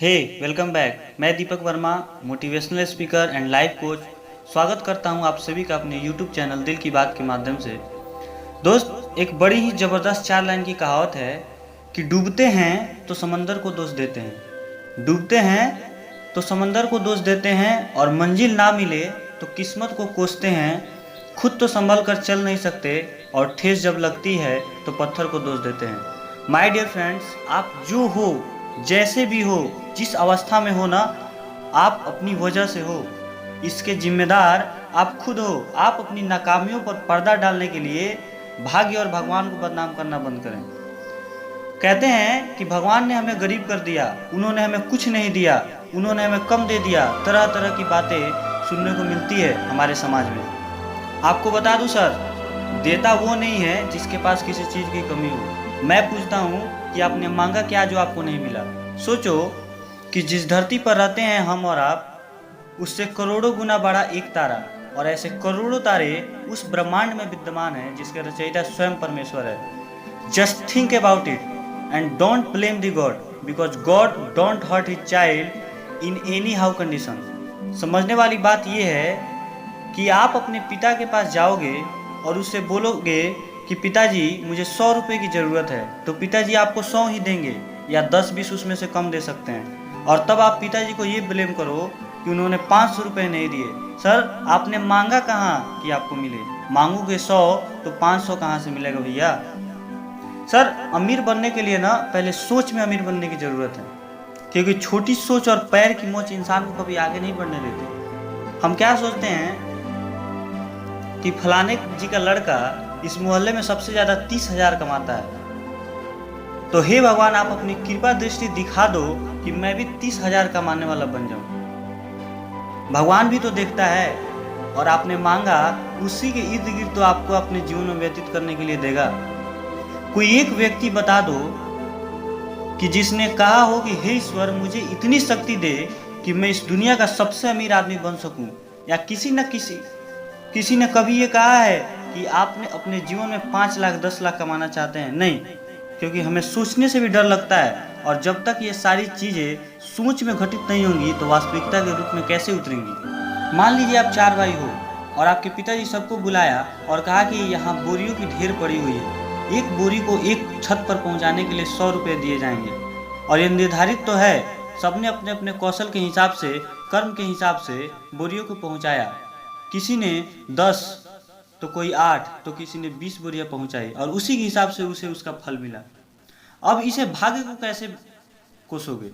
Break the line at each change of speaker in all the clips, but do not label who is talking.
हे welcome back. मैं Deepak Verma, motivational speaker and life coach. स्वागत करता हूं आप सभी का अपने YouTube चैनल दिल की बात के माध्यम से। दोस्त, एक बड़ी ही ज़बरदस्त 4 लाइन की कहावत है कि डूबते हैं तो समंदर को दोष देते हैं, डूबते हैं तो समंदर को दोष देते हैं, और मंजिल ना मिले तो किस्मत को कोसते हैं। खुद तो संभल कर चल नहीं सकते और ठेस जब लगती है तो पत्थर को दोष देते हैं। माय डियर फ्रेंड्स, आप जो हो, जैसे भी हो, जिस अवस्था में हो ना, आप अपनी वजह से हो, इसके जिम्मेदार आप खुद हो। आप अपनी नाकामियों पर पर्दा डालने के लिए भाग्य और भगवान को बदनाम करना बंद करें। कहते हैं कि भगवान ने हमें गरीब कर दिया, उन्होंने हमें कुछ नहीं दिया, उन्होंने हमें कम दे दिया। तरह तरह की बातें सुनने को मिलती है हमारे समाज में। आपको बता दूं सर, देता वो नहीं है जिसके पास किसी चीज़ की कमी हो। मैं पूछता हूँ कि आपने मांगा क्या जो आपको नहीं मिला? सोचो कि जिस धरती पर रहते हैं हम और आप, उससे करोड़ों गुना बड़ा एक तारा, और ऐसे करोड़ों तारे उस ब्रह्मांड में विद्यमान हैं जिसके रचयिता स्वयं परमेश्वर है। Just think about it and don't blame the god, because god don't hurt his child in any how condition. समझने वाली बात यह है कि आप अपने पिता के पास जाओगे और उससे बोलोगे कि पिताजी मुझे 100 रुपये की ज़रूरत है, तो पिताजी आपको 100 ही देंगे या 10-20 उसमें से कम दे सकते हैं। और तब आप पिताजी को ये ब्लेम करो कि उन्होंने 500 रुपये नहीं दिए। सर, आपने मांगा कहाँ कि आपको मिले? मांगोगे 100 तो 500 कहाँ से मिलेगा भैया? सर, अमीर बनने के लिए ना पहले सोच में अमीर बनने की ज़रूरत है, क्योंकि छोटी सोच और पैर की मोच इंसान को कभी आगे नहीं बढ़ने देती। हम क्या सोचते हैं कि फलाने जी का लड़का इस मोहल्ले में सबसे ज़्यादा 30,000 कमाता है, तो हे भगवान आप अपनी कृपा दृष्टि दिखा दो कि मैं भी 30,000 कमाने वाला बन जाऊं। भगवान भी तो देखता है, और आपने मांगा उसी के इर्द गिर्द तो आपको अपने जीवन में व्यतीत करने के लिए देगा। कोई एक व्यक्ति बता दो कि जिसने कहा हो कि हे ईश्वर मुझे इतनी शक्ति दे कि मैं इस दुनिया का सबसे अमीर आदमी बन सकूं, या किसी ने कभी ये कहा है कि आपने अपने जीवन में 5 लाख 10 लाख कमाना चाहते हैं? नहीं, क्योंकि हमें सोचने से भी डर लगता है, और जब तक ये सारी चीज़ें सोच में घटित नहीं होंगी तो वास्तविकता के रूप में कैसे उतरेंगी? मान लीजिए आप 4 भाई हो और आपके पिताजी सबको बुलाया और कहा कि यहाँ बोरियों की ढेर पड़ी हुई है, एक बोरी को एक छत पर पहुँचाने के लिए 100 रुपये दिए जाएंगे, और ये निर्धारित तो है, सबने अपने अपने कौशल के हिसाब से, कर्म के हिसाब से बोरियों को पहुँचाया। किसी ने 10 तो कोई 8 तो किसी ने 20 बोरियां पहुंचाई, और उसी के हिसाब से उसे उसका फल मिला। अब इसे भाग्य को कैसे कोसोगे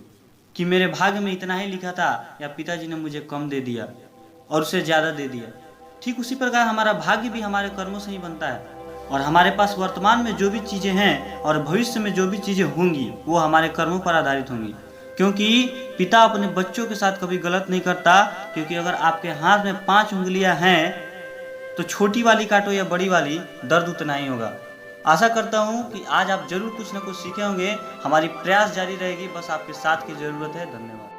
कि मेरे भाग्य में इतना ही लिखा था, या पिताजी ने मुझे कम दे दिया और उसे ज़्यादा दे दिया? ठीक उसी प्रकार हमारा भाग्य भी हमारे कर्मों से ही बनता है, और हमारे पास वर्तमान में जो भी चीज़ें हैं और भविष्य में जो भी चीज़ें होंगी वो हमारे कर्मों पर आधारित होंगी। क्योंकि पिता अपने बच्चों के साथ कभी गलत नहीं करता, क्योंकि अगर आपके हाथ में 5 उंगलियां हैं तो छोटी वाली काटो या बड़ी वाली, दर्द उतना ही होगा। आशा करता हूं कि आज आप जरूर कुछ ना कुछ सीखे होंगे। हमारी प्रयास जारी रहेगी, बस आपके साथ की ज़रूरत है। धन्यवाद।